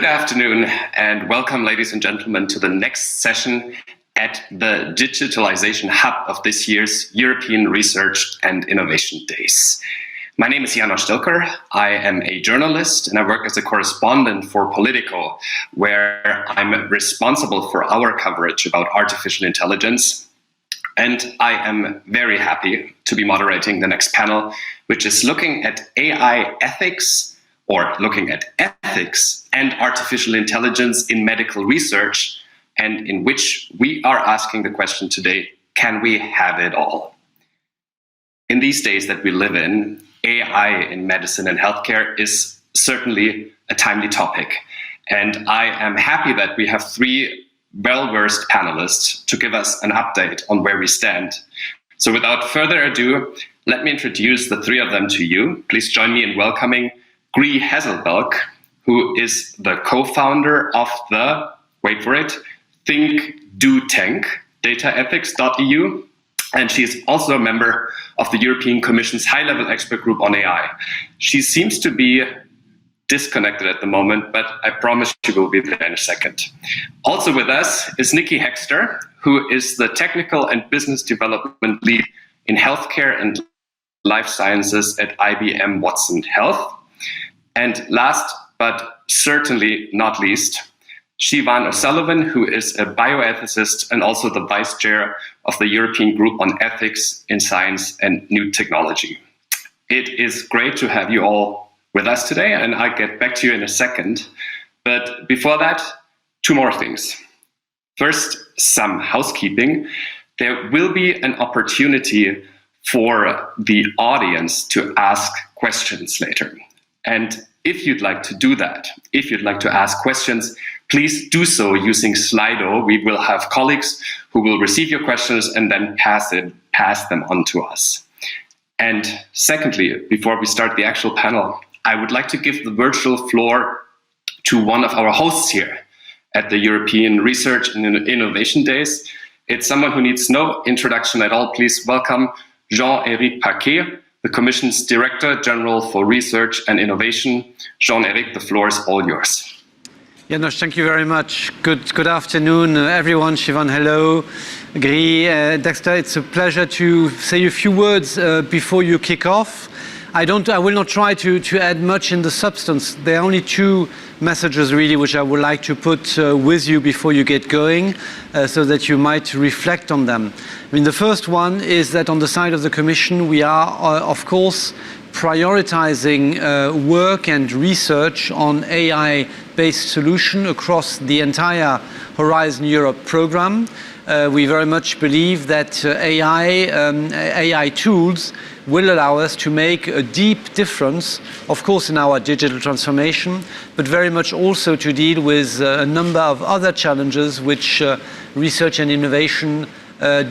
afternoon and welcome, ladies and gentlemen, to the next session at the Digitalisation Hub of this year's European Research and Innovation Days. My name is János Stilker. I am a journalist and I work as a correspondent for Politico, where I'm responsible for our coverage about artificial intelligence. And I am very happy to be moderating the next panel, which is looking at AI ethics, or looking at ethics and artificial intelligence in medical research, and in which we are asking the question today, can we have it all? In these days that we live in, AI in medicine and healthcare is certainly a timely topic. And I am happy that we have three well-versed panelists to give us an update on where we stand. So without further ado, let me introduce the three of them to you. Please join me in welcoming Gry Hesselbalch, who is the co-founder of the, wait for it, Think, Do, Tank, dataethics.eu. And she is also a member of the European Commission's high-level expert group on AI. She seems to be disconnected at the moment, but I promise she will be there in a second. Also with us is Nikki Hexter, who is the technical and business development lead in healthcare and life sciences at IBM Watson Health. And last, but certainly not least, Siobhan O'Sullivan, who is a bioethicist and also the vice chair of the European Group on Ethics in Science and New Technology. It is great to have you all with us today, and I'll get back to you in a second. But before that, two more things. First, some housekeeping. There will be an opportunity for the audience to ask questions later. And if you'd like to do that, if you'd like to ask questions, please do so using Slido. We will have colleagues who will receive your questions and then pass them on to us. And secondly, before we start the actual panel, I would like to give the virtual floor to one of our hosts here at the European Research and Innovation Days. It's someone who needs no introduction at all. Please welcome Jean-Éric Paquet, the Commission's Director General for Research and Innovation. Jean-Éric, the floor is all yours. János, thank you very much. Good afternoon, everyone. Siobhan, hello. Gry, Dexter, it's a pleasure to say a few words before you kick off. I will not try to add much in the substance. There are only two messages really which I would like to put with you before you get going, so that you might reflect on them. I mean, the first one is that on the side of the Commission, we are, of course, prioritizing work and research on AI-based solution across the entire Horizon Europe program. We very much believe that AI tools will allow us to make a deep difference, of course, in our digital transformation, but very much also to deal with a number of other challenges which research and innovation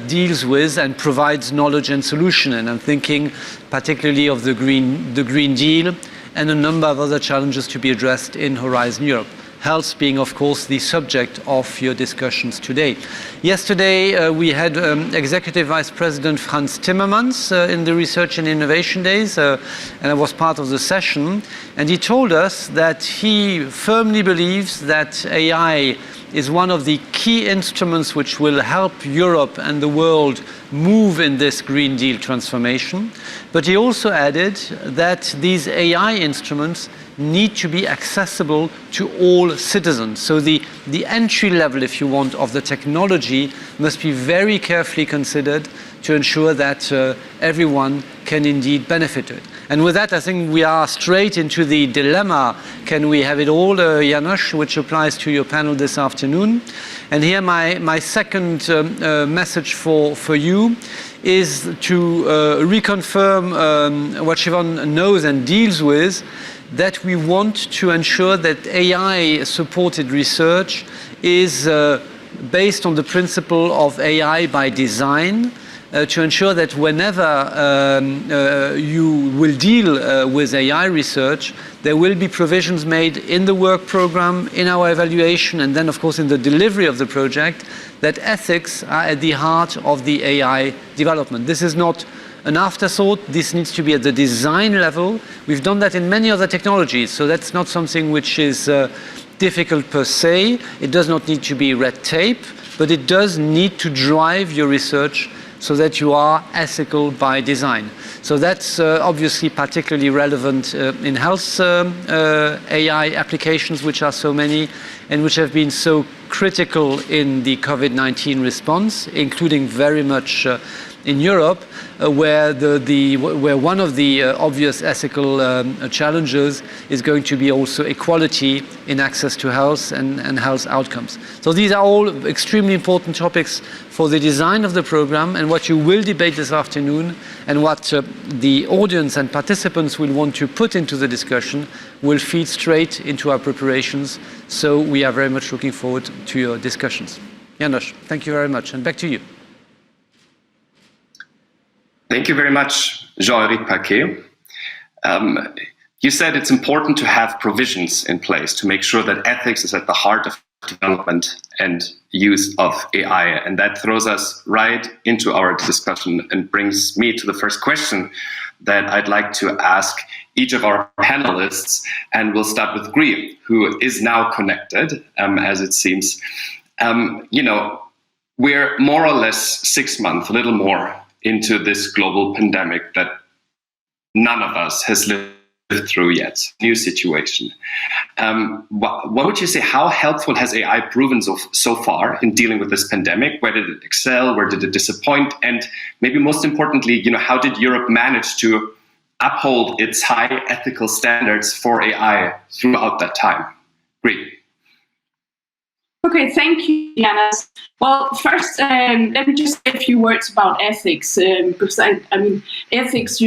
deals with and provides knowledge and solution. And I'm thinking particularly of the Green Deal and a number of other challenges to be addressed in Horizon Europe. Health being, of course, the subject of your discussions today. Yesterday, we had Executive Vice President Frans Timmermans in the Research and Innovation Days, and I was part of the session. And he told us that he firmly believes that AI is one of the key instruments which will help Europe and the world move in this Green Deal transformation. But he also added that these AI instruments need to be accessible to all citizens. So the entry level, if you want, of the technology must be very carefully considered to ensure that everyone can indeed benefit it. And with that, I think we are straight into the dilemma. Can we have it all, János, which applies to your panel this afternoon? And here my second message for you is to reconfirm what Siobhan knows and deals with, that we want to ensure that AI-supported research is based on the principle of AI by design, to ensure that whenever you will deal with AI research, there will be provisions made in the work program, in our evaluation, and then, of course, in the delivery of the project, that ethics are at the heart of the AI development. This is not an afterthought. This needs to be at the design level. We've done that in many other technologies, so that's not something which is difficult per se. It does not need to be red tape, but it does need to drive your research so that you are ethical by design. So that's obviously particularly relevant in health AI applications, which are so many and which have been so critical in the COVID-19 response, including very much in Europe, where one of the obvious ethical challenges is going to be also equality in access to health and health outcomes. So these are all extremely important topics for the design of the program, and what you will debate this afternoon and what the audience and participants will want to put into the discussion will feed straight into our preparations. So we are very much looking forward to your discussions. János, thank you very much, and back to you. Thank you very much, Jean-Éric Paquet. You said it's important to have provisions in place to make sure that ethics is at the heart of development and use of AI. And that throws us right into our discussion and brings me to the first question that I'd like to ask each of our panelists. And we'll start with Gry, who is now connected, as it seems. We're more or less 6 months, a little more, into this global pandemic that none of us has lived through yet. New situation. What would you say, how helpful has AI proven so far in dealing with this pandemic? Where did it excel? Where did it disappoint? And maybe most importantly, how did Europe manage to uphold its high ethical standards for AI throughout that time? Great. Okay, thank you, János. Well, first, let me just say a few words about ethics, because I mean, ethics,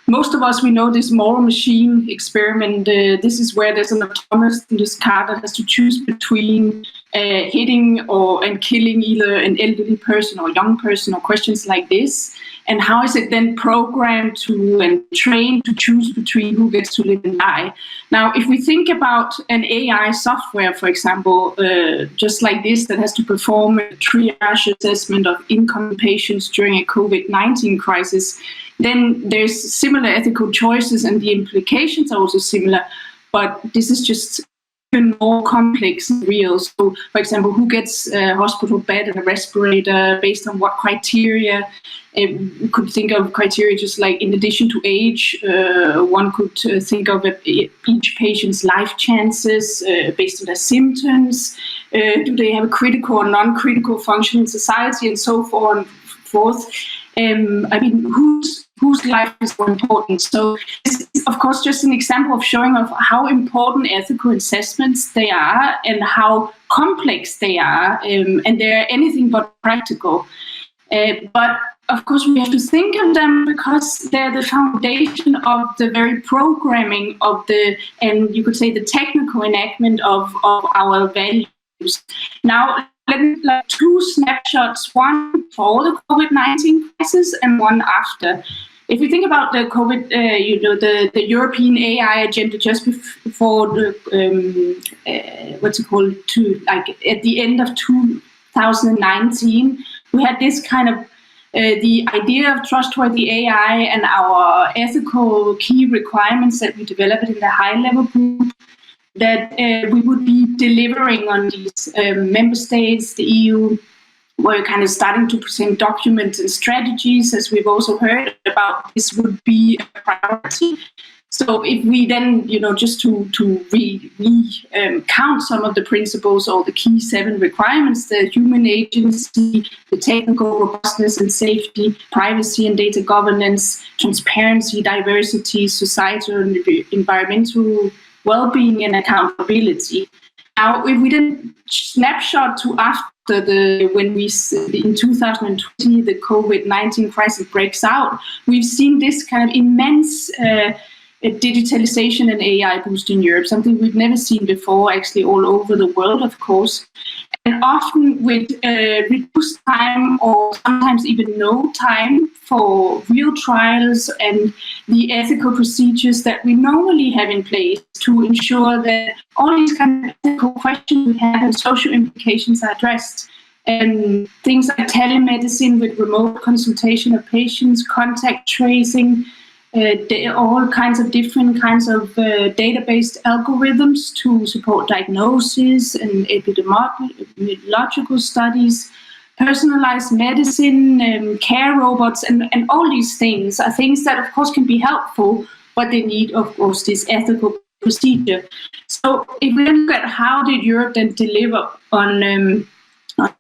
most of us, we know this moral machine experiment. This is where there's an autonomous car that has to choose between hitting and killing either an elderly person or young person, or questions like this. And how is it then programmed to and trained to choose between who gets to live and die? Now, if we think about an AI software, for example, just like this, that has to perform a triage assessment of incoming patients during a COVID-19 crisis, then there's similar ethical choices and the implications are also similar. But this is just even more complex and real. So, for example, who gets a hospital bed and a respirator, based on what criteria? We could think of criteria just like, in addition to age, one could think of each patient's life chances based on their symptoms. Do they have a critical or non-critical function in society, and so forth. I mean, whose life is more important? So this is, of course, just an example of showing of how important ethical assessments they are and how complex they are, and they're anything but practical. But of course, we have to think of them because they're the foundation of the very programming of and you could say the technical enactment of our values. Now, let me like two snapshots, one for the COVID-19 crisis and one after. If you think about the COVID, the European AI agenda just before the at the end of 2019, we had this kind of the idea of trustworthy AI and our ethical key requirements that we developed in the high-level group, that we would be delivering on these. Member states, the EU, were kind of starting to present documents and strategies, as we've also heard about. This would be a priority. So if we then, just to count some of the principles or the key 7 requirements, the human agency, the technical robustness and safety, privacy and data governance, transparency, diversity, societal and environmental well-being and accountability. Now, if we then snapshot to after when in 2020, the COVID-19 crisis breaks out, we've seen this kind of immense digitalisation and AI boost in Europe, something we've never seen before, actually all over the world, of course. And often with reduced time or sometimes even no time for real trials and the ethical procedures that we normally have in place to ensure that all these kind of ethical questions we have and social implications are addressed. And things like telemedicine with remote consultation of patients, contact tracing, all kinds of different kinds of database algorithms to support diagnosis and epidemiological studies, personalized medicine, care robots, and all these things are things that, of course, can be helpful, but they need, of course, this ethical procedure. So if we look at how did Europe then deliver on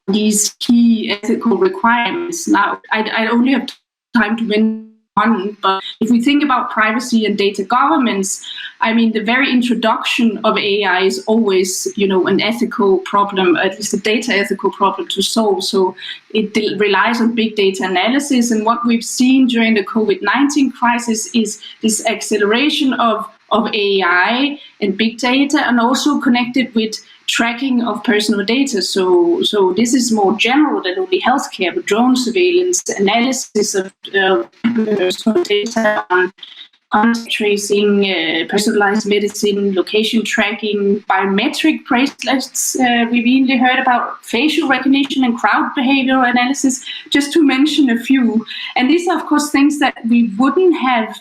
these key ethical requirements, now I only have time to mention one, but if we think about privacy and data governance, I mean, the very introduction of AI is always, an ethical problem, at least a data ethical problem to solve. So it relies on big data analysis. And what we've seen during the COVID-19 crisis is this acceleration of AI and big data, and also connected with tracking of personal data. So this is more general than only healthcare, but drone surveillance, analysis of personal data, contact tracing, personalized medicine, location tracking, biometric bracelets. We've even heard about facial recognition and crowd behavioral analysis, just to mention a few. And these are, of course, things that we wouldn't have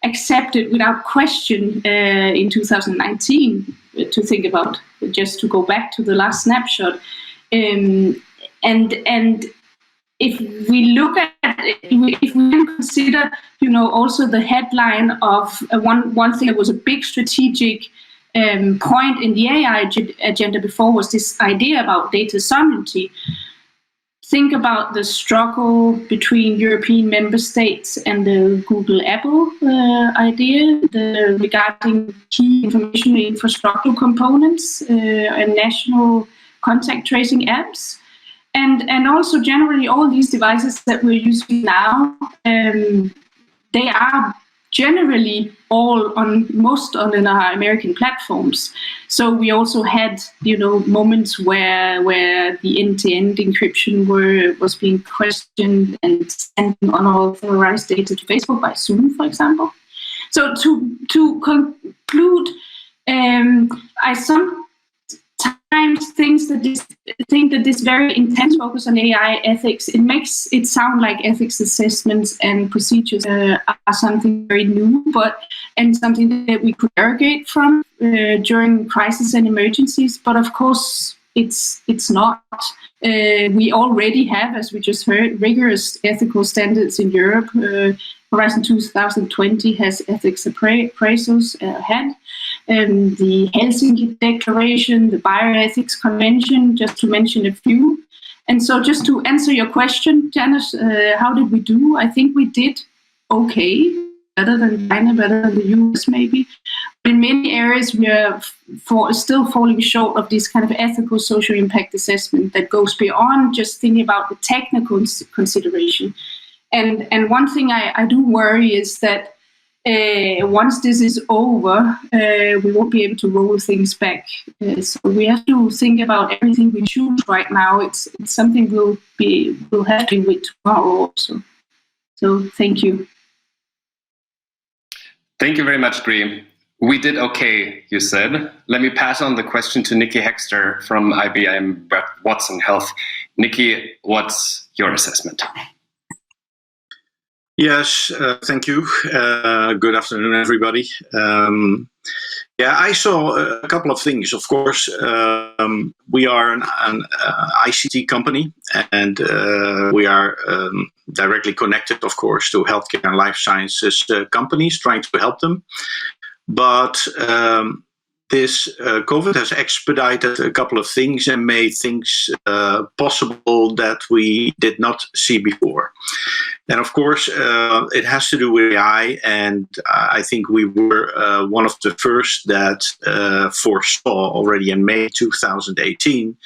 accepted without question in 2019, to think about, just to go back to the last snapshot. And if we look at, if we consider, also the headline of one thing that was a big strategic point in the AI agenda before was this idea about data sovereignty. Think about the struggle between European member states and the Google-Apple idea regarding key information infrastructure components and national contact tracing apps. And also generally all these devices that we're using now, they are generally all most on our American platforms. So we also had, moments where the end-to-end encryption was being questioned and sending unauthorized data to Facebook by Zoom, for example. So to conclude, I sometimes think that this very intense focus on AI ethics, it makes it sound like ethics assessments and procedures are something very new, and something that we could derogate from during crises and emergencies. But of course, it's not. We already have, as we just heard, rigorous ethical standards in Europe. Horizon 2020 has ethics appraisals ahead. The Helsinki Declaration, the Bioethics Convention, just to mention a few. And so just to answer your question, Janice, how did we do? I think we did okay, better than China, better than the US maybe. But in many areas, we are still falling short of this kind of ethical social impact assessment that goes beyond just thinking about the technical consideration. And one thing I do worry is that once this is over, we won't be able to roll things back. So we have to think about everything we choose right now. It's something we'll have to do with tomorrow also. So thank you. Thank you very much, Brie. We did okay, you said. Let me pass on the question to Nikki Hexter from IBM Watson Health. Nikki, what's your assessment? Yes, thank you. Good afternoon, everybody. I saw a couple of things. Of course, we are an ICT company, and we are directly connected, of course, to healthcare and life sciences companies, trying to help them. But this COVID has expedited a couple of things and made things possible that we did not see before. And of course, it has to do with AI, and I think we were one of the first that foresaw already in May 2018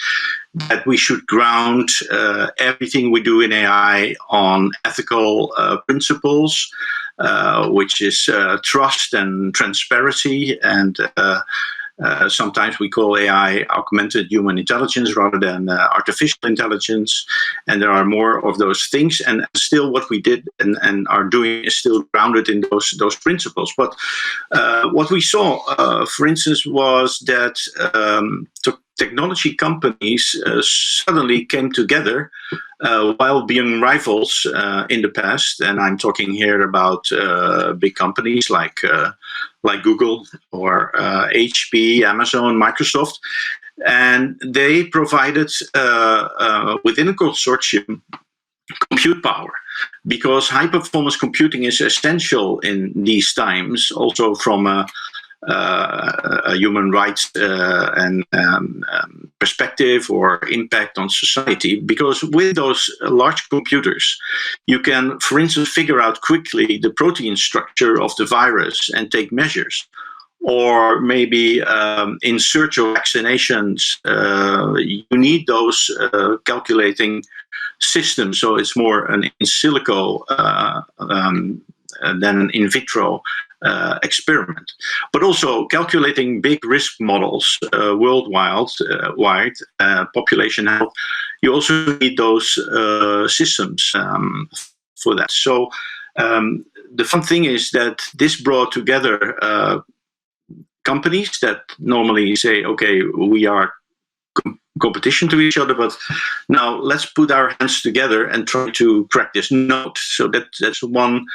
that we should ground everything we do in AI on ethical principles, which is trust and transparency, and sometimes we call AI augmented human intelligence rather than artificial intelligence. And there are more of those things. And still what we did and are doing is still grounded in those principles. But what we saw, for instance, was that technology companies suddenly came together while being rivals in the past. And I'm talking here about big companies like Google or HP, Amazon, Microsoft. And they provided within a consortium compute power, because high performance computing is essential in these times, also from a human rights and perspective or impact on society. Because with those large computers, you can, for instance, figure out quickly the protein structure of the virus and take measures. Or maybe in search of vaccinations, you need those calculating systems. So it's more an in silico than an in vitro experiment. But also calculating big risk models worldwide, population health. You also need those systems for that. So the fun thing is that this brought together companies that normally say, okay, we are competition to each other, but now let's put our hands together and try to crack this node. So that's one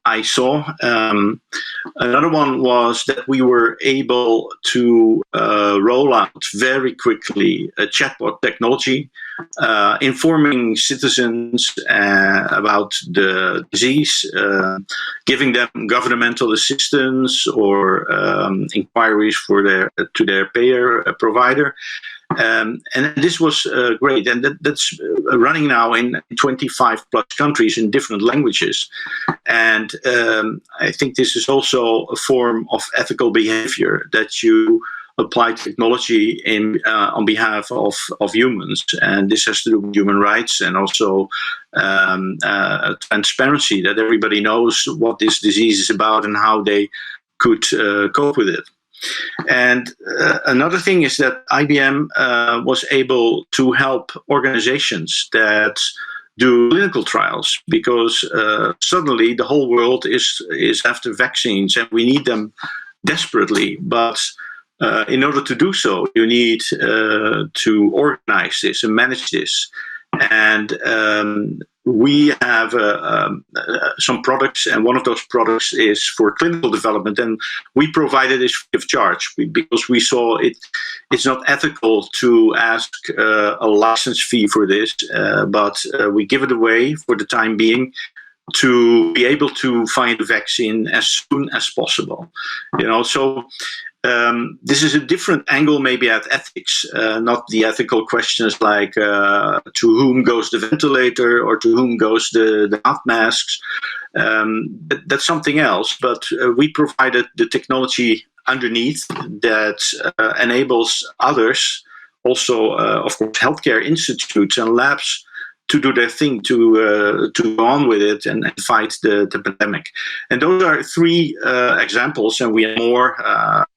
I saw. Another one was that we were able to roll out very quickly a chatbot technology, informing citizens about the disease, giving them governmental assistance or inquiries to their payer provider. And this was great, and that's running now in 25 plus countries in different languages. And I think this is also a form of ethical behavior, that you apply technology on behalf of humans. And this has to do with human rights and also transparency, that everybody knows what this disease is about and how they could cope with it. And another thing is that IBM was able to help organizations that do clinical trials, because suddenly the whole world is after vaccines and we need them desperately. But in order to do so, you need to organize this and manage this. And we have some products, and one of those products is for clinical development, and we provided this free of charge because we saw it's not ethical to ask a license fee for this, but we give it away for the time being to be able to find a vaccine as soon as possible. So this is a different angle maybe at ethics, not the ethical questions like to whom goes the ventilator or to whom goes the mouth masks. That's something else, but we provided the technology underneath that enables others, also of course healthcare institutes and labs, to do their thing, to go on with it and fight the pandemic. And those are three examples, and we have more.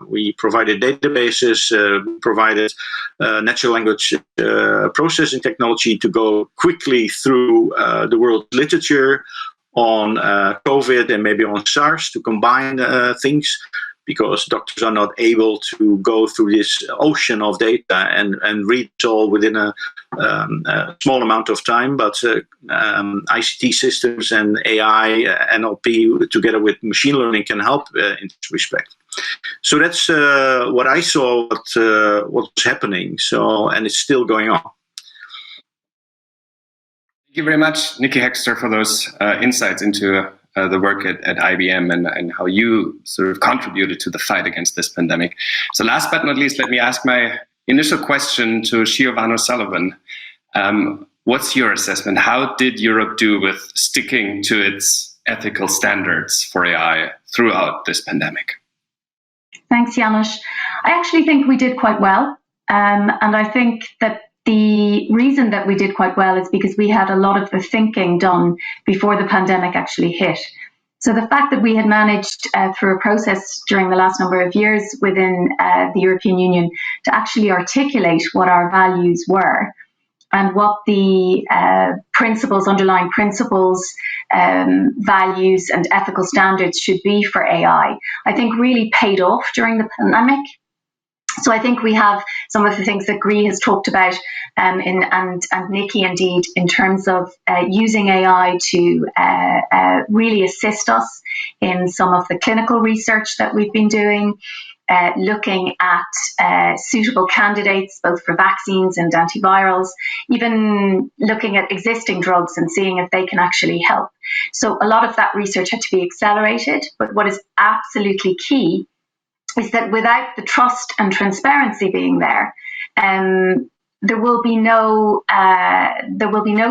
We provided databases, provided natural language processing technology to go quickly through the world literature on COVID and maybe on SARS to combine things, because doctors are not able to go through this ocean of data and read it all within a small amount of time. But ICT systems and AI, NLP, together with machine learning, can help in this respect. So that's what I saw, what was happening. So, and it's still going on. Thank you very much, Nikki Hexter, for those insights into the work at IBM and how you sort of contributed to the fight against this pandemic. So last but not least, let me ask my initial question to Siobhan O'Sullivan. What's your assessment? How did Europe do with sticking to its ethical standards for AI throughout this pandemic? Thanks, Janos. I actually think we did quite well. And I think that the reason that we did quite well is because we had a lot of the thinking done before the pandemic actually hit. So the fact that we had managed through a process during the last number of years within the European Union to actually articulate what our values were and what the underlying principles, values and ethical standards should be for AI, I think really paid off during the pandemic. So I think we have some of the things that Gree has talked about, and Nikki indeed, in terms of using AI to really assist us in some of the clinical research that we've been doing, looking at suitable candidates, both for vaccines and antivirals, even looking at existing drugs and seeing if they can actually help. So a lot of that research had to be accelerated, but what is absolutely key is that without the trust and transparency being there, there will be no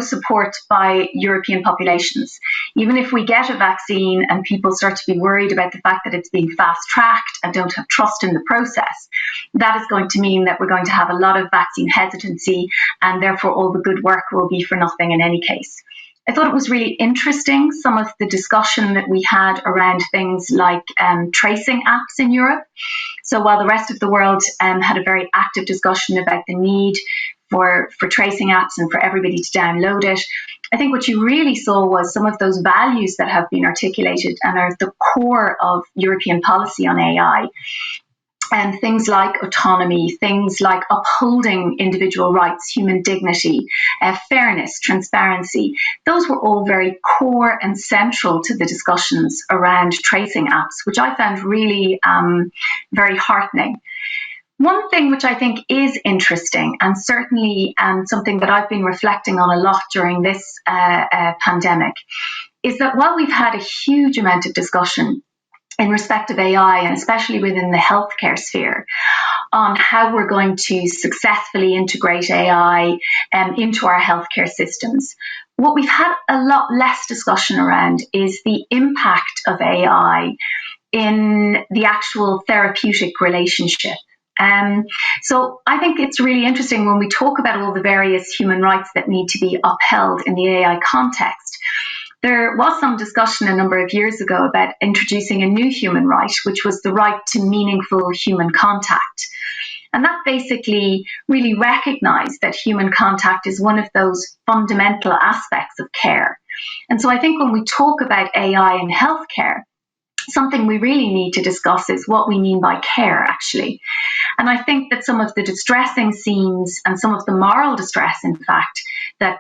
support by European populations. Even if we get a vaccine and people start to be worried about the fact that it's being fast-tracked and don't have trust in the process, that is going to mean that we're going to have a lot of vaccine hesitancy, and therefore all the good work will be for nothing in any case. I thought it was really interesting, some of the discussion that we had around things like tracing apps in Europe. So while the rest of the world had a very active discussion about the need for tracing apps and for everybody to download it, I think what you really saw was some of those values that have been articulated and are at the core of European policy on AI. And things like autonomy, things like upholding individual rights, human dignity, fairness, transparency, those were all very core and central to the discussions around tracing apps, which I found really very heartening. One thing which I think is interesting, and certainly something that I've been reflecting on a lot during this pandemic, is that while we've had a huge amount of discussion in respect of AI, and especially within the healthcare sphere, on how we're going to successfully integrate AI into our healthcare systems, what we've had a lot less discussion around is the impact of AI in the actual therapeutic relationship. So I think it's really interesting when we talk about all the various human rights that need to be upheld in the AI context. There was some discussion a number of years ago about introducing a new human right, which was the right to meaningful human contact. And that basically really recognized that human contact is one of those fundamental aspects of care. And so I think when we talk about AI in healthcare, something we really need to discuss is what we mean by care, actually. And I think that some of the distressing scenes and some of the moral distress, in fact, that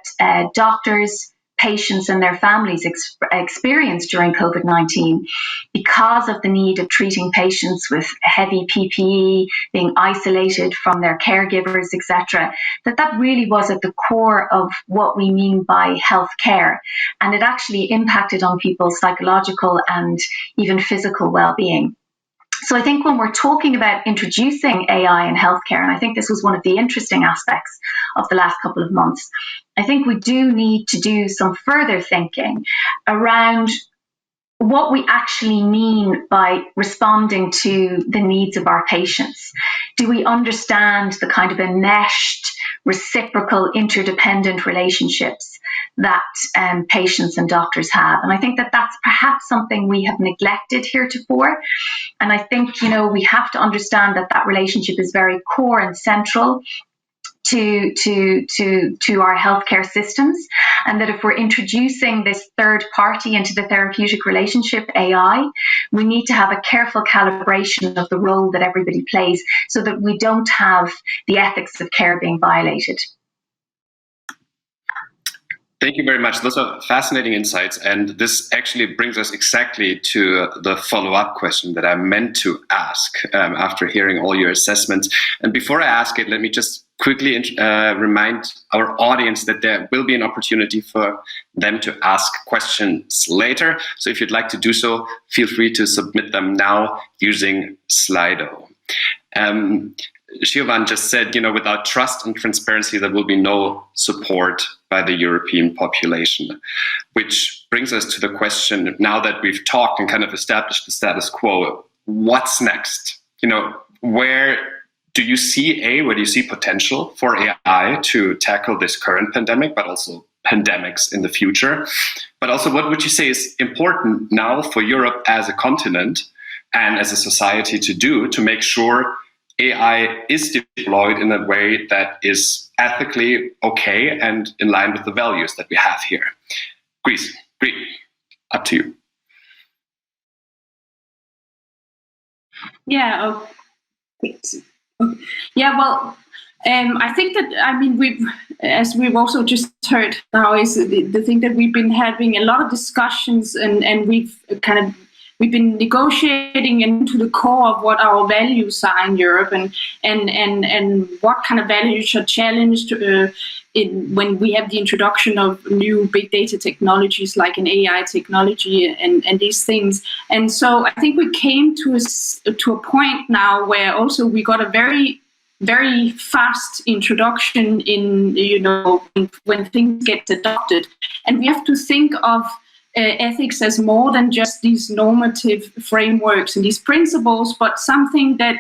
doctors, patients and their families experienced during COVID-19 because of the need of treating patients with heavy PPE, being isolated from their caregivers, etc., that really was at the core of what we mean by health care. And it actually impacted on people's psychological and even physical well-being. So I think when we're talking about introducing AI in healthcare, and I think this was one of the interesting aspects of the last couple of months, I think we do need to do some further thinking around what we actually mean by responding to the needs of our patients. Do we understand the kind of enmeshed, reciprocal, interdependent relationships that patients and doctors have? And I think that that's perhaps something we have neglected heretofore. And I think, we have to understand that that relationship is very core and central to our healthcare systems, and that if we're introducing this third party into the therapeutic relationship, AI, we need to have a careful calibration of the role that everybody plays so that we don't have the ethics of care being violated. Thank you very much. Those are fascinating insights. And this actually brings us exactly to the follow-up question that I meant to ask after hearing all your assessments. And before I ask it, let me just quickly remind our audience that there will be an opportunity for them to ask questions later. So if you'd like to do so, feel free to submit them now using Slido. Siobhan just said, without trust and transparency, there will be no support by the European population, which brings us to the question, now that we've talked and kind of established the status quo, what's next? Where do you see potential for AI to tackle this current pandemic, but also pandemics in the future? But also, what would you say is important now for Europe as a continent and as a society to do to make sure AI is deployed in a way that is ethically okay and in line with the values that we have here? Gree, up to you. Yeah, Yeah, well, I think that, as we've also just heard now, is the thing that we've been having a lot of discussions, and we've been negotiating into the core of what our values are in Europe, and what kind of values are challenged when we have the introduction of new big data technologies like an AI technology and these things. And so I think we came to a point now where also we got a very fast introduction in, when things get adopted. And we have to think of ethics as more than just these normative frameworks and these principles, but something that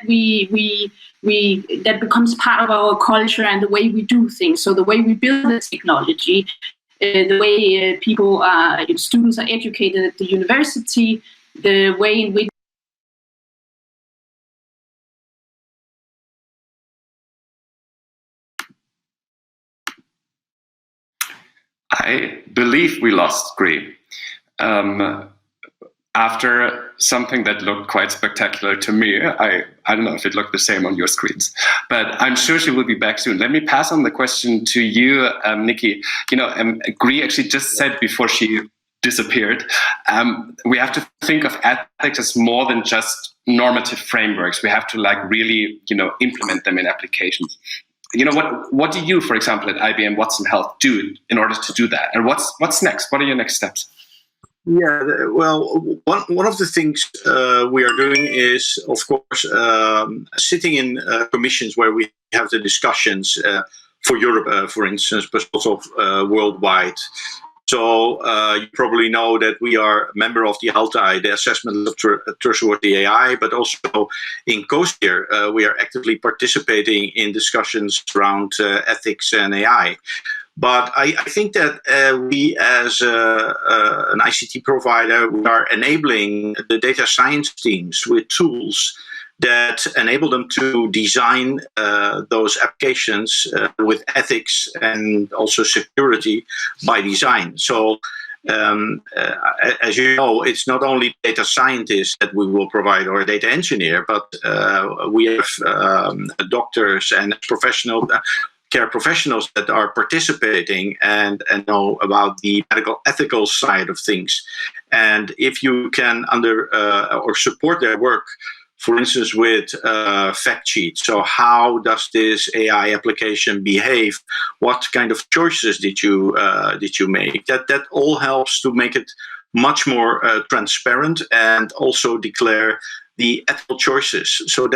that becomes part of our culture and the way we do things. So the way we build the technology, the way students are educated at the university, the way in which I believe we lost Gree. After something that looked quite spectacular to me. I don't know if it looked the same on your screens, but I'm sure she will be back soon. Let me pass on the question to you, Nikki. Gree actually just said before she disappeared, we have to think of ethics as more than just normative frameworks. We have to really, implement them in applications. What do you, for example, at IBM Watson Health do in order to do that? And what's next? What are your next steps? Yeah, well, one of the things we are doing is, of course, sitting in commissions where we have the discussions for Europe, for instance, but also worldwide. So you probably know that we are a member of the ALTAI, the Assessment of Trustworthy AI, but also in COSIR, we are actively participating in discussions around ethics and AI. But I think that we, as an ICT provider, we are enabling the data science teams with tools that enable them to design those applications with ethics and also security by design. So, as you know, it's not only data scientists that we will provide or a data engineer, but we have doctors and care professionals that are participating and know about the medical ethical side of things. And if you can or support their work, for instance, with fact sheets. So how does this AI application behave? What kind of choices did you make? That all helps to make it much more transparent and also declare the ethical choices. So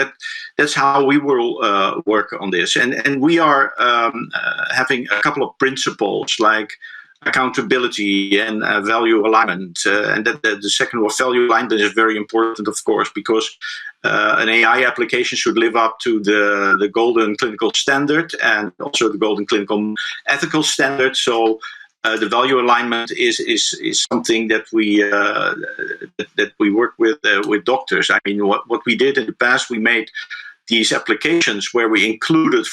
that's how we will work on this. And we are having a couple of principles like accountability and value alignment. And the second one, value alignment, is very important, of course, because an AI application should live up to the golden clinical standard and also the golden clinical ethical standard. So the value alignment is something that we work with doctors. I mean, what we did in the past, we made these applications where we included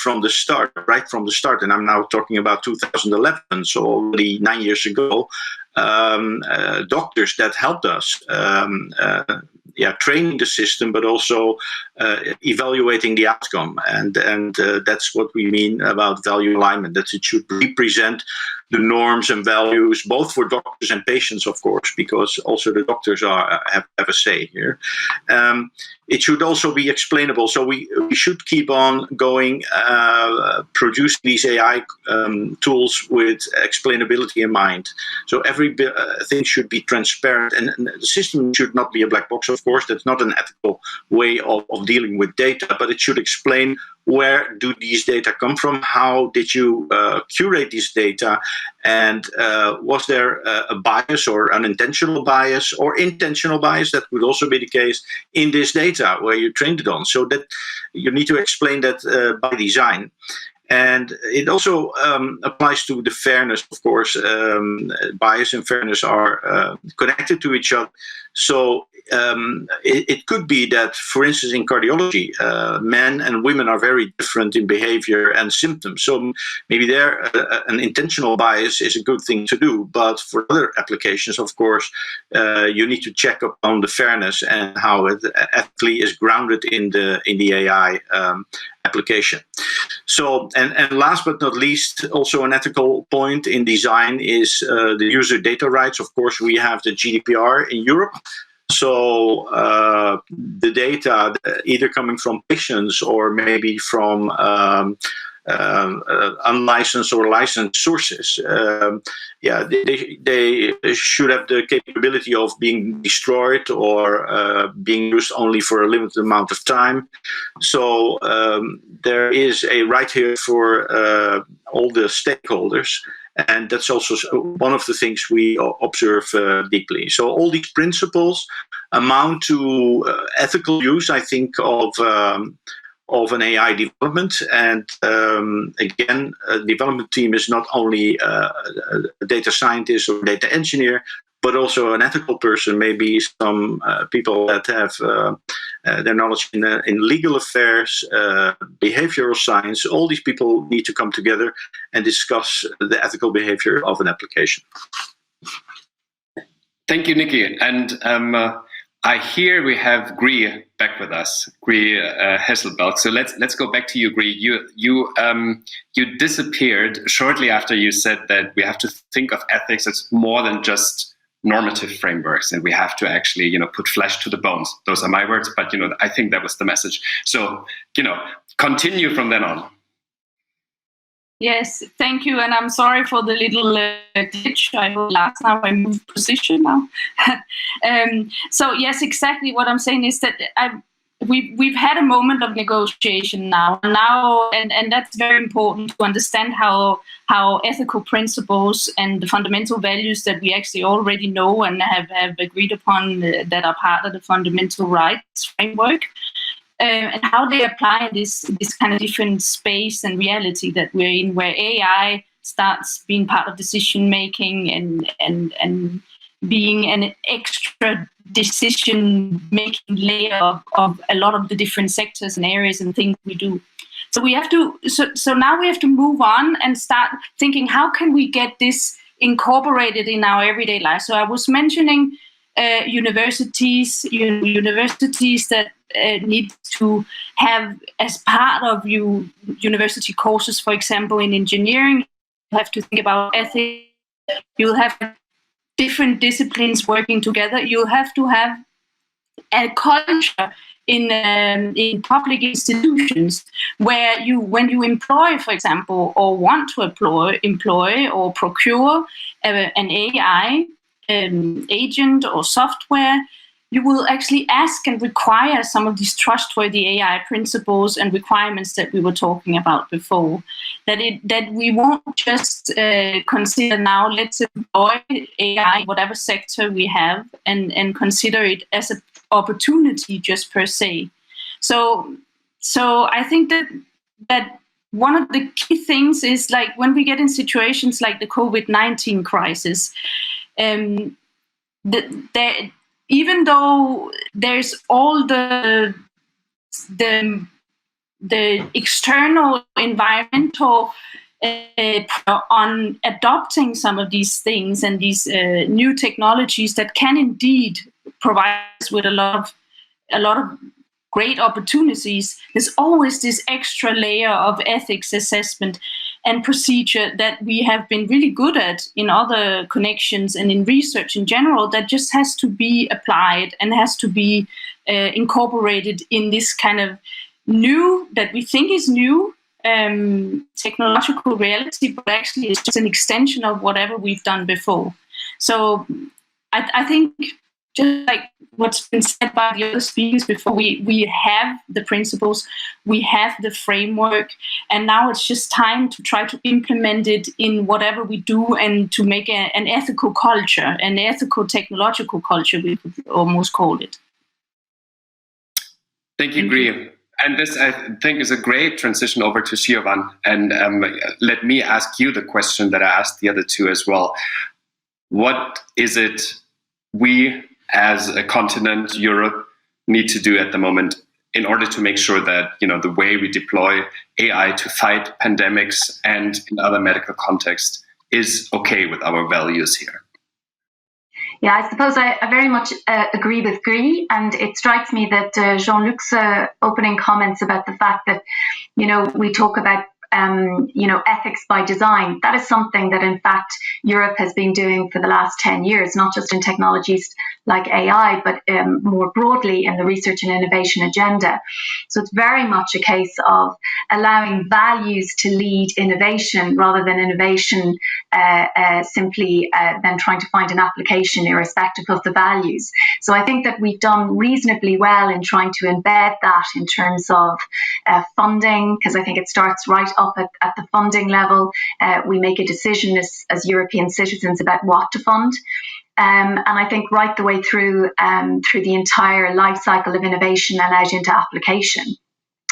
right from the start, and I'm now talking about 2011, so already 9 years ago, doctors that helped us training the system, but also evaluating the outcome. And that's what we mean about value alignment, that it should represent the norms and values, both for doctors and patients, of course, because also the doctors have a say here. It should also be explainable. So we should keep on going, produce these AI tools with explainability in mind. So every thing should be transparent, and the system should not be a black box, of course. That's not an ethical way of dealing with data, but it should explain where do these data come from, how did you curate this data, and was there a bias or unintentional bias or intentional bias, that would also be the case in this data where you trained it on. So that you need to explain that by design. And it also applies to the fairness, of course. Bias and fairness are connected to each other. So it could be that, for instance, in cardiology, men and women are very different in behavior and symptoms. So maybe there an intentional bias is a good thing to do. But for other applications, of course, you need to check upon the fairness and how it ethically is grounded in the AI application. So, and last but not least, also an ethical point in design is the user data rights. Of course, we have the GDPR in Europe. So the data, either coming from patients or maybe from unlicensed or licensed sources, they should have the capability of being destroyed or being used only for a limited amount of time. So there is a right here for all the stakeholders. And that's also one of the things we observe deeply. So all these principles amount to ethical use, I think, of an AI development. And again, a development team is not only a data scientist or data engineer, but also an ethical person, maybe some people that have their knowledge in legal affairs, behavioral science. All these people need to come together and discuss the ethical behavior of an application. Thank you, Nikki. And I hear we have Gry back with us, Gry Hesselbalch. So let's go back to you, Gry. You disappeared shortly after you said that we have to think of ethics as more than just normative frameworks, and we have to actually, put flesh to the bones. Those are my words, but I think that was the message. So, continue from then on. Yes, thank you, and I'm sorry for the little glitch. I last now I moved position now. So yes, exactly what I'm saying is that we've had a moment of negotiation now, and that's very important to understand how ethical principles and the fundamental values that we actually already know and have agreed upon that are part of the fundamental rights framework, and how they apply in this kind of different space and reality that we're in, where AI starts being part of decision making and being an extra decision-making layer of a lot of the different sectors and areas and things we do. So we have to. So now we have to move on and start thinking, how can we get this incorporated in our everyday life? So I was mentioning universities that need to have, as part of university courses, for example, in engineering, you have to think about ethics. You'll have different disciplines working together. You have to have a culture in public institutions where when you employ, for example, or want to employ or procure an AI agent or software, you will actually ask and require some of these trustworthy AI principles and requirements that we were talking about before. That we won't just consider now, let's employ AI in whatever sector we have and consider it as an opportunity just per se. So I think that one of the key things is, like, when we get in situations like the COVID-19 crisis, even though there's all the external environmental on adopting some of these things and these new technologies that can indeed provide us with a lot of great opportunities, there's always this extra layer of ethics assessment and procedure that we have been really good at in other connections and in research in general, that just has to be applied and has to be incorporated in this kind of new, that we think is new, technological reality, but actually it's just an extension of whatever we've done before. So I think, just like what's been said by the other speakers before, we have the principles, we have the framework, and now it's just time to try to implement it in whatever we do and to make an ethical culture, an ethical technological culture, we could almost call it. Thank you, Gry. And this, I think, is a great transition over to Siobhan. And let me ask you the question that I asked the other two as well. What is it we, as a continent, Europe, need to do at the moment in order to make sure that, you know, the way we deploy AI to fight pandemics and in other medical contexts is okay with our values here? Yeah, I suppose I very much agree with Guy, and it strikes me that Jean-Luc's opening comments about the fact that, you know, we talk about ethics by design. That is something that, in fact, Europe has been doing for the last 10 years, not just in technologies like AI, but more broadly in the research and innovation agenda. So it's very much a case of allowing values to lead innovation rather than innovation simply then trying to find an application irrespective of the values. So I think that we've done reasonably well in trying to embed that in terms of funding, because I think it starts right up at the funding level. We make a decision as European citizens about what to fund. And I think right the way through the entire life cycle of innovation and out into application.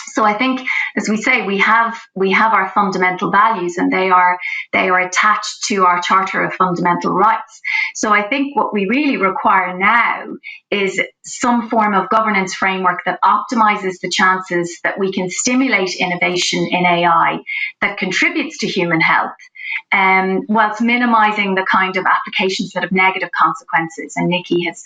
So I think, as we say, we have our fundamental values, and they are attached to our Charter of Fundamental Rights. So I think what we really require now is some form of governance framework that optimizes the chances that we can stimulate innovation in AI that contributes to human health, whilst minimizing the kind of applications that have negative consequences. And Nikki has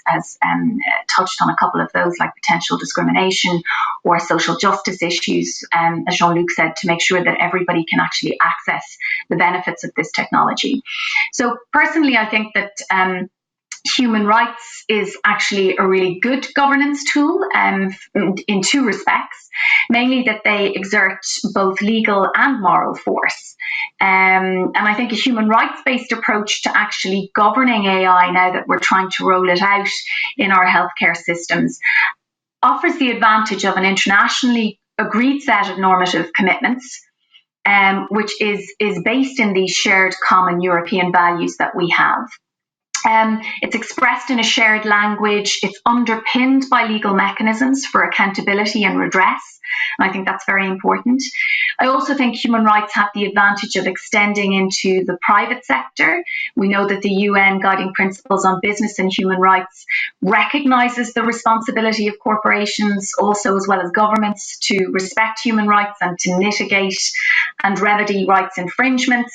touched on a couple of those, like potential discrimination or social justice issues, as Jean-Luc said, to make sure that everybody can actually access the benefits of this technology. So personally, I think that human rights is actually a really good governance tool in two respects, mainly that they exert both legal and moral force. And I think a human rights-based approach to actually governing AI, now that we're trying to roll it out in our healthcare systems, offers the advantage of an internationally agreed set of normative commitments, which is based in these shared common European values that we have. It's expressed in a shared language. It's underpinned by legal mechanisms for accountability and redress. And I think that's very important. I also think human rights have the advantage of extending into the private sector. We know that the UN Guiding Principles on Business and Human Rights recognizes the responsibility of corporations, also as well as governments, to respect human rights and to mitigate and remedy rights infringements.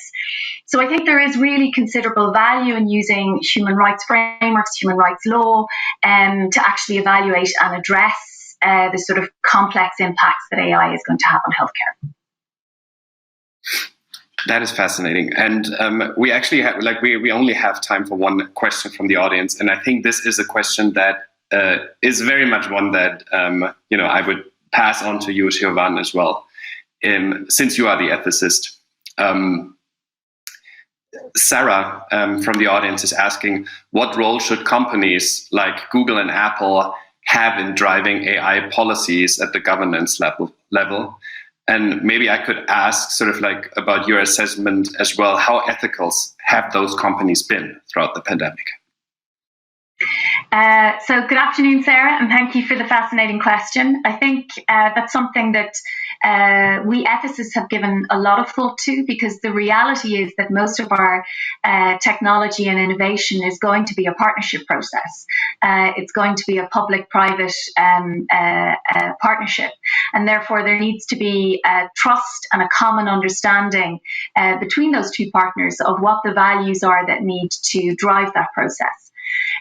So I think there is really considerable value in using human rights frameworks, human rights law, to actually evaluate and address the sort of complex impacts that AI is going to have on healthcare. That is fascinating. And we actually have, we only have time for one question from the audience. And I think this is a question that is very much one that, I would pass on to you, Siobhan, as well. Since you are the ethicist, Sarah from the audience is asking, what role should companies like Google and Apple have in driving AI policies at the governance level? And maybe I could ask sort of like about your assessment as well. How ethical have those companies been throughout the pandemic? So good afternoon, Sarah, and thank you for the fascinating question. I think that's something that we ethicists have given a lot of thought to, because the reality is that most of our technology and innovation is going to be a partnership process. It's going to be a public-private partnership, and therefore there needs to be trust and a common understanding between those two partners of what the values are that need to drive that process.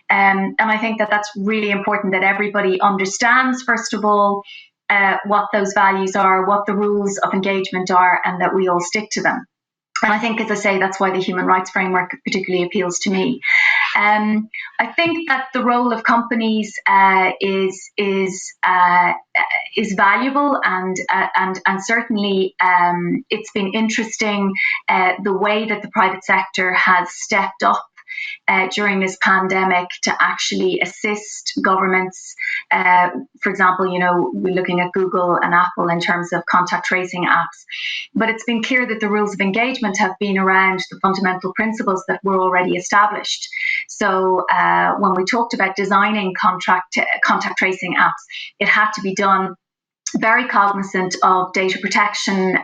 And I think that that's really important, that everybody understands, first of all, what those values are, what the rules of engagement are, and that we all stick to them. And I think, as I say, that's why the human rights framework particularly appeals to me. I think that the role of companies is valuable, and certainly it's been interesting the way that the private sector has stepped up during this pandemic to actually assist governments. For example, we're looking at Google and Apple in terms of contact tracing apps, but it's been clear that the rules of engagement have been around the fundamental principles that were already established. So when we talked about designing contact tracing apps, it had to be done very cognizant of data protection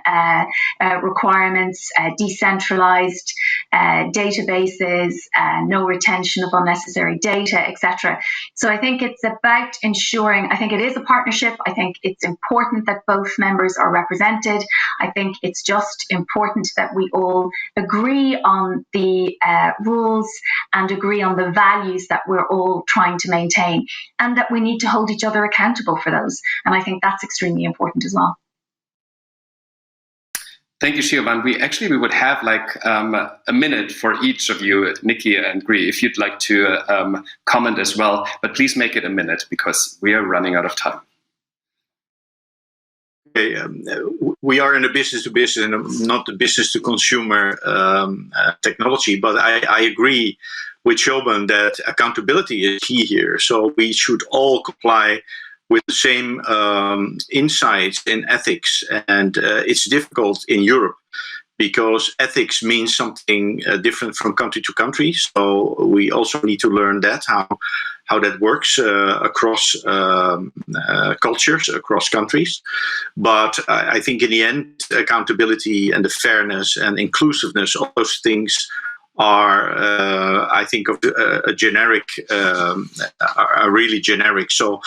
requirements, decentralized databases, no retention of unnecessary data, etc. So I think it's about ensuring, I think it is a partnership. I think it's important that both members are represented. I think it's just important that we all agree on the rules and agree on the values that we're all trying to maintain, and that we need to hold each other accountable for those. And I think that's extremely important as well. Thank you, Siobhan. We would have like a minute for each of you, Nikki and Gry, if you'd like to comment as well. But please make it a minute because we are running out of time. Okay, we are in a business-to-business and not a business-to-consumer technology, but I agree with Siobhan that accountability is key here. So we should all comply with the same insights in ethics, and it's difficult in Europe because ethics means something different from country to country. So we also need to learn that how that works across cultures, across countries. But I think in the end, accountability and the fairness and inclusiveness, all those things are, I think, of a generic, are really generic. So,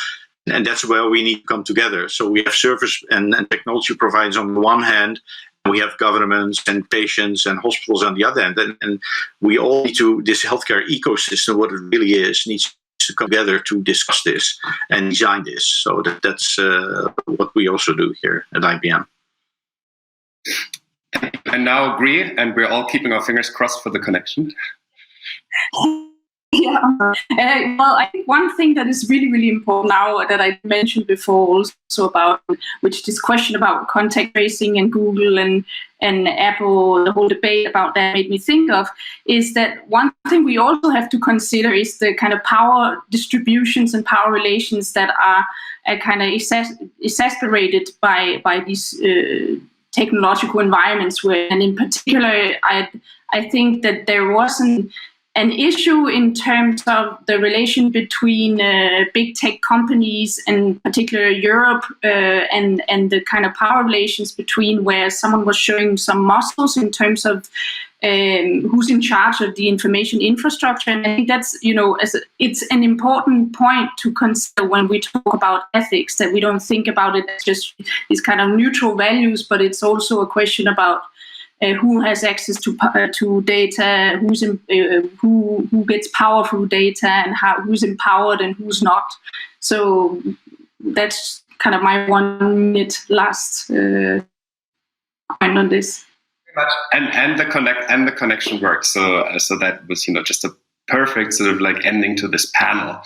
and that's where we need to come together. So we have service and technology providers on the one hand, and we have governments and patients and hospitals on the other hand. And we all need to, this healthcare ecosystem, what it really is, needs to come together to discuss this and design this. So that's what we also do here at IBM. And now Gry, and we're all keeping our fingers crossed for the connection. Yeah, well, I think one thing that is really, really important now that I mentioned before also about, which this question about contact tracing and Google and Apple, the whole debate about that made me think of, is that one thing we also have to consider is the kind of power distributions and power relations that are kind of exacerbated by these technological environments where, and in particular, I think that there wasn't an issue in terms of the relation between big tech companies, and particularly Europe, and the kind of power relations between where someone was showing some muscles in terms of who's in charge of the information infrastructure. And I think that's, it's an important point to consider when we talk about ethics, that we don't think about it as just these kind of neutral values, but it's also a question about who has access to data, who gets power through data, and who's empowered and who's not. So that's kind of my 1 minute last point on this. And the connection works. So that was just a perfect sort of like ending to this panel.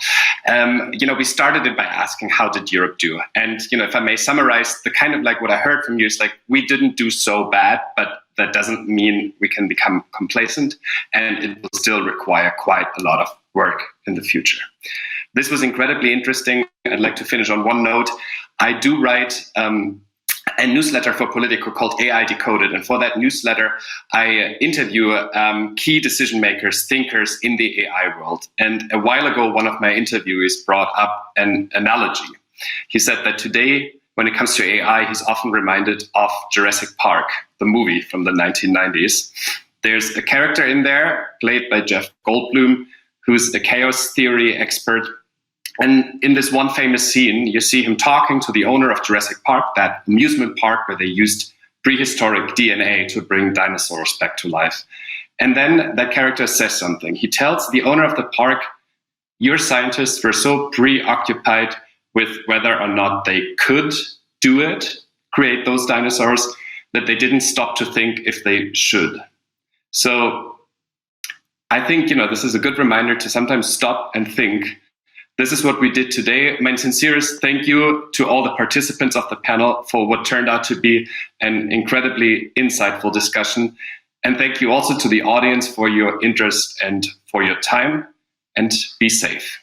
We started it by asking, how did Europe do? And if I may summarize, the kind of like what I heard from you is like, we didn't do so bad, but that doesn't mean we can become complacent, and it will still require quite a lot of work in the future. This was incredibly interesting. I'd like to finish on one note. I do write a newsletter for Politico called AI Decoded. And for that newsletter, I interview key decision makers, thinkers in the AI world. And a while ago, one of my interviewees brought up an analogy. He said that today, when it comes to AI, he's often reminded of Jurassic Park, the movie from the 1990s. There's a character in there, played by Jeff Goldblum, who's a chaos theory expert. And in this one famous scene, you see him talking to the owner of Jurassic Park, that amusement park where they used prehistoric DNA to bring dinosaurs back to life. And then that character says something. He tells the owner of the park, your scientists were so preoccupied with whether or not they could do it, create those dinosaurs, that they didn't stop to think if they should. So I think, this is a good reminder to sometimes stop and think. This is what we did today. My sincerest thank you to all the participants of the panel for what turned out to be an incredibly insightful discussion. And thank you also to the audience for your interest and for your time. And be safe.